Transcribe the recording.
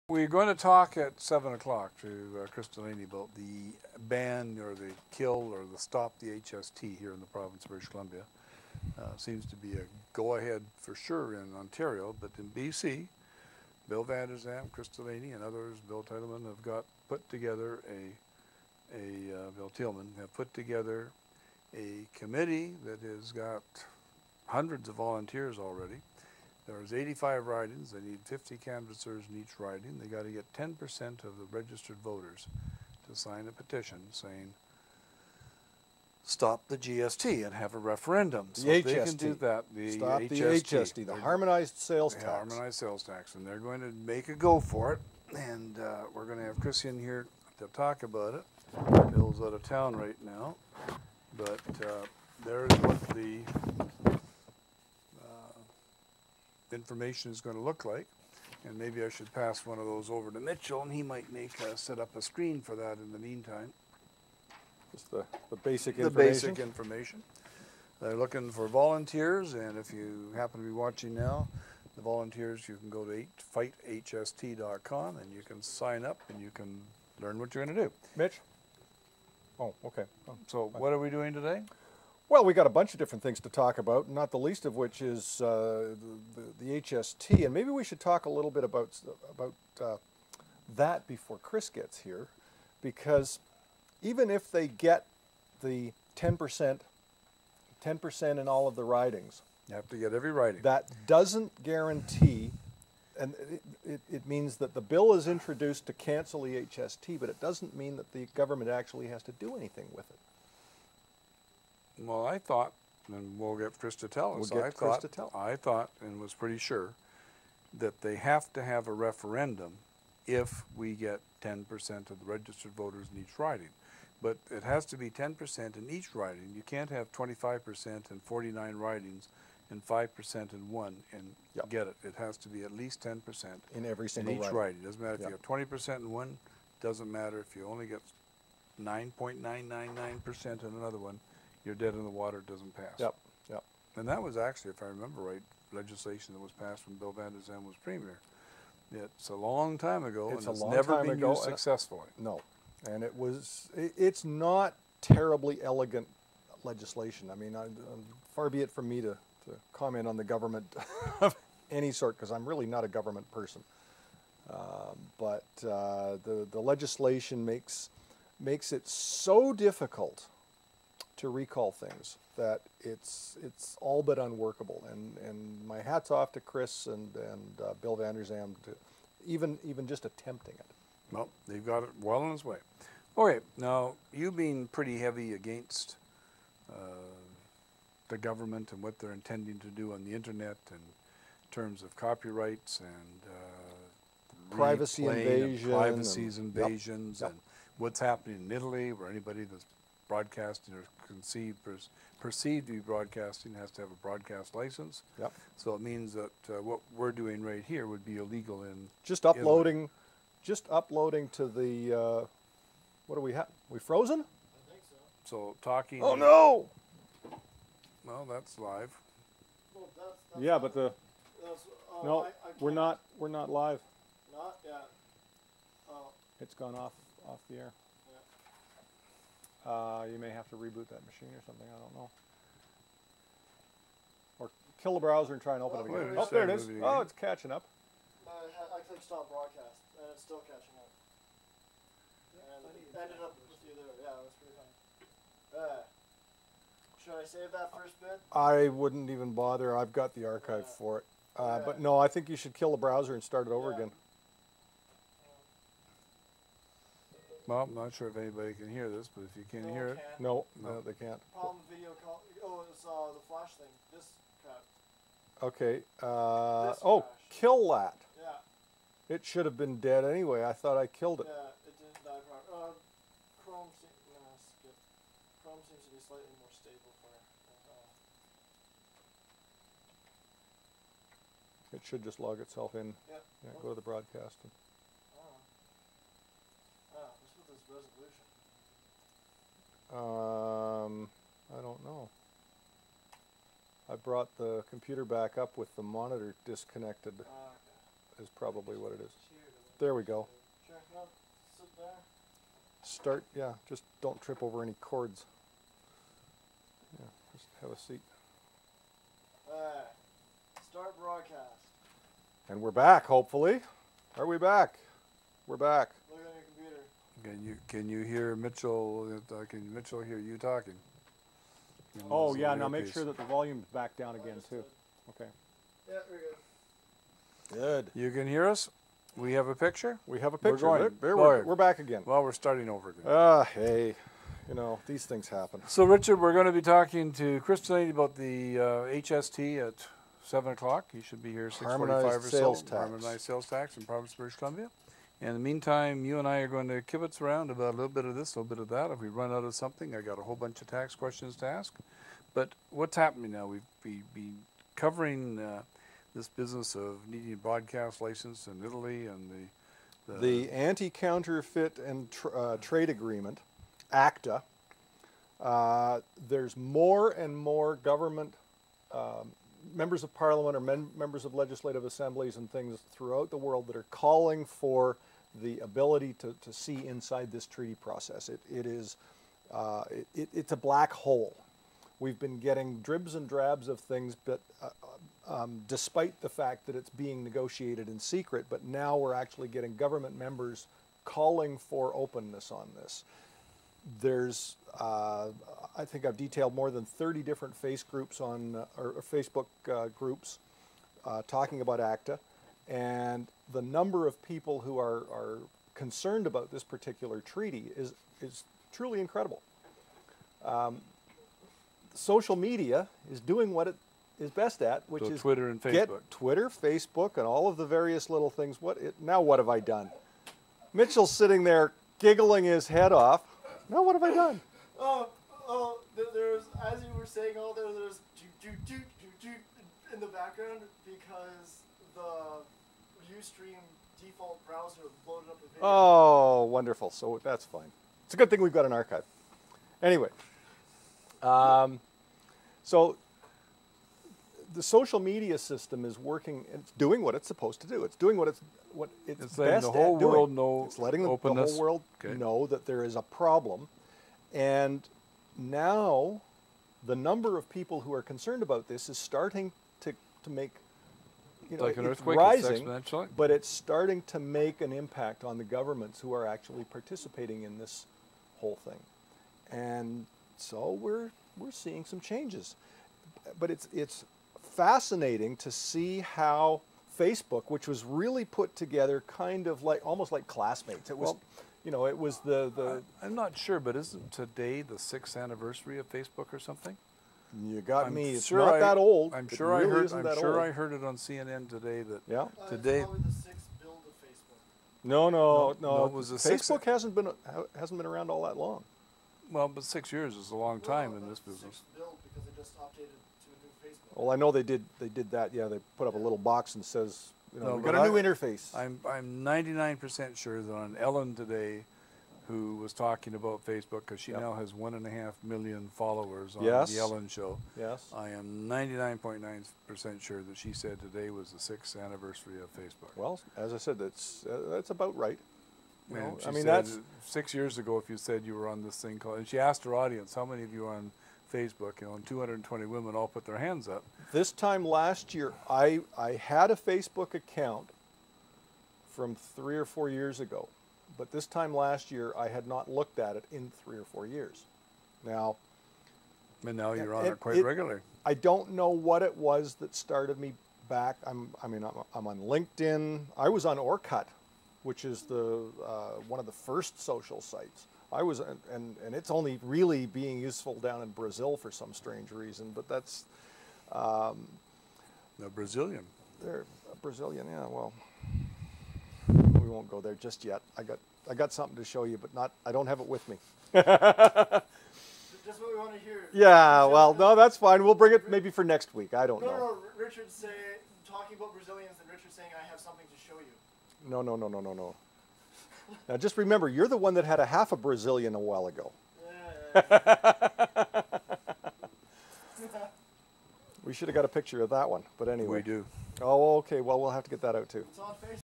We're going to talk at 7 o'clock to Chris Delaney about the ban or the kill or the stop the HST here in the province of British Columbia. Seems to be a go-ahead for sure in Ontario, but in BC, Bill Vander Zalm, Chris Delaney, and others, Bill Titleman, have put together Bill Tillman, have put together a committee that has got hundreds of volunteers already. There's 85 ridings. They need 50 canvassers in each riding. They got to get 10% of the registered voters to sign a petition saying, stop the GST and have a referendum. The so HST. if they can do that, Stop the HST, the harmonized sales tax. Harmonized sales tax. And they're going to make a go for it. And we're going to have Chris in here to talk about it. Bill's out of town right now. But there's what the information is going to look like, and maybe I should pass one of those over to Mitchell, and he might set up a screen for that in the meantime. Just the basic information. The basic information. They're looking for volunteers, and if you happen to be watching now, the volunteers, you can go to fighthst.com and you can sign up and you can learn what you're going to do. Mitch? Oh, okay. Oh, so what are we doing today? Well, we got a bunch of different things to talk about, not the least of which is the HST, and maybe we should talk a little bit about that before Chris gets here, because even if they get the 10% in all of the ridings, you have to get every riding. That doesn't guarantee, and it means that the bill is introduced to cancel the HST, but it doesn't mean that the government actually has to do anything with it. Well, I thought, and we'll get Chris to tell us, I thought and was pretty sure that they have to have a referendum if we get 10% of the registered voters in each riding. But it has to be 10% in each riding. You can't have 25% in 49 ridings and 5% in one and get it. It has to be at least 10% in every single riding. Doesn't matter if you have 20% in one, doesn't matter if you only get 9.999% in another one. You're dead in the water, it doesn't pass. Yep. And that was actually, if I remember right, legislation that was passed when Bill Vander Zalm was premier. It's a long time ago, and it's never been used successfully. No, and it's not terribly elegant legislation. I mean, far be it from me to comment on the government of any sort, because I'm really not a government person. But the legislation makes it so difficult to recall things that it's all but unworkable, and my hat's off to Chris and Bill Vander Zalm to even just attempting it. Well, they've got it well on its way. Okay, now you've been pretty heavy against the government and what they're intending to do on the internet in terms of copyrights and privacy invasions, and what's happening in Italy, where anybody that's broadcasting or perceived to be broadcasting has to have a broadcast license. Yep. So it means that what we're doing right here would be illegal in just uploading to the what do we have? We frozen? I think so. So talking. Oh no! Well, that's live. Well, that's yeah, but no, I we're not live. Not yet. Oh. It's gone off the air. You may have to reboot that machine or something, I don't know. Or kill the browser and try and open it again. Oh, there it is. Oh, it's catching up. I clicked stop broadcast, and it's still catching up. And it ended up with you there. Yeah, that's pretty funny. Should I save that first bit? I wouldn't even bother. I've got the archive for it. But no, I think you should kill the browser and start it over again. Well, I'm not sure if anybody can hear this, but if you can hear it. No, they can't. Problem video call. Oh, it's the flash thing. This cut. Okay. This oh, kill that. Yeah. It should have been dead anyway. I thought I killed it. Yeah, it didn't die. Chrome seems to be slightly more stable for it. It should just log itself in. Yeah. Yeah, go to the broadcast. Resolution? I don't know. I brought the computer back up with the monitor disconnected, is probably what it is. There we go. Sure. No, sit there. Start, yeah, just don't trip over any cords. Yeah, just have a seat. Alright. Start broadcast. And we're back, hopefully. Are we back? We're back. Look on your computer. Can you hear Mitchell? Can Mitchell hear you talking? Oh, yeah, now make sure that the volume's back down again, too. Okay. Yeah, we're good. Good. You can hear us? We have a picture? We have a We're picture. going. There, Go ahead. we're back again. Well, we're starting over again. Hey, you know, these things happen. So, Richard, we're going to be talking to Chris Delaney about the HST at 7 o'clock. He should be here 6:45 Harmonized or sales so. tax. Harmonized sales tax in Province of British Columbia. In the meantime, you and I are going to kibitz around about a little bit of this, a little bit of that. If we run out of something, I got a whole bunch of tax questions to ask. But what's happening now? We've been covering this business of needing a broadcast license in Italy and The Anti-Counterfeit and Trade Agreement, ACTA, there's more and more government members of parliament or members of legislative assemblies and things throughout the world that are calling for the ability to see inside this treaty process. It's a black hole. We've been getting dribs and drabs of things, but despite the fact that it's being negotiated in secret, but now we're actually getting government members calling for openness on this. There's, I think I've detailed more than 30 different Facebook groups talking about ACTA, and the number of people who are concerned about this particular treaty is truly incredible. Social media is doing what it is best at, which is Twitter and get Facebook. Twitter, Facebook, and all of the various little things. Now what have I done? Mitchell's sitting there giggling his head off. Now what have I done? There's, as you were saying all there, there's in the background because the Ustream default browser loaded up a video. Oh, wonderful. So that's fine. It's a good thing we've got an archive. Anyway, so the social media system is working. It's doing what it's supposed to do. It's doing what it's It's best letting the at whole doing. world know It's letting the openness. whole world Okay. know that there is a problem, and now the number of people who are concerned about this is starting to make, you know, Like an it's earthquake, it's rising, exponential. but it's starting to make an impact on the governments who are actually participating in this whole thing, and so we're seeing some changes, but it's fascinating to see how Facebook, which was really put together kind of like almost like classmates. It was, Well, you know, it was the I'm not sure, but isn't today the 6th anniversary of Facebook or something? you got I'm me. It's sure not that old. I'm It sure really I heard. isn't I'm that sure old. I heard it on CNN today that Yeah. today. It's probably the 6th build of Facebook. No. No, it was the sixth- Facebook hasn't been around all that long. Well, but 6 years is a long time in this That's the business. 6th build because they just updated to a new Facebook. Well, I know they did that. Yeah, they put up a little box and says, you know, No, we but got a new interface. I'm 99% sure that on Ellen today, who was talking about Facebook because she Yep. now has 1.5 million followers on Yes. the Ellen show. Yes. I am 99.9% sure that she said today was the 6th anniversary of Facebook. Well, as I said, that's about right. You know, And she I mean, said that's 6 years ago, if you said you were on this thing called, and she asked her audience, how many of you are on Facebook? You know, and 220 women all put their hands up. this time last year. I had a Facebook account from 3 or 4 years ago, but this time last year I had not looked at it in 3 or 4 years. Now, And now you're on It- it quite it- regularly. I don't know what it was that started me back. I'm on LinkedIn. I was on Orkut, which is the one of the first social sites. I was, and it's only really being useful down in Brazil for some strange reason. But that's The Brazilian. they're Brazilian. Yeah, well, we won't go there just yet. I got something to show you, but not. I don't have it with me. Just what we want to hear. Yeah, well, Brazil- no, that's fine. We'll bring it maybe for next week. I don't know. No, Richard talking about Brazilians and Richard saying I have something to show you. No. Now just remember, you're the one that had a half a Brazilian a while ago. We should have got a picture of that one, but anyway. We do. Oh, okay. Well, we'll have to get that out too. It's on Facebook.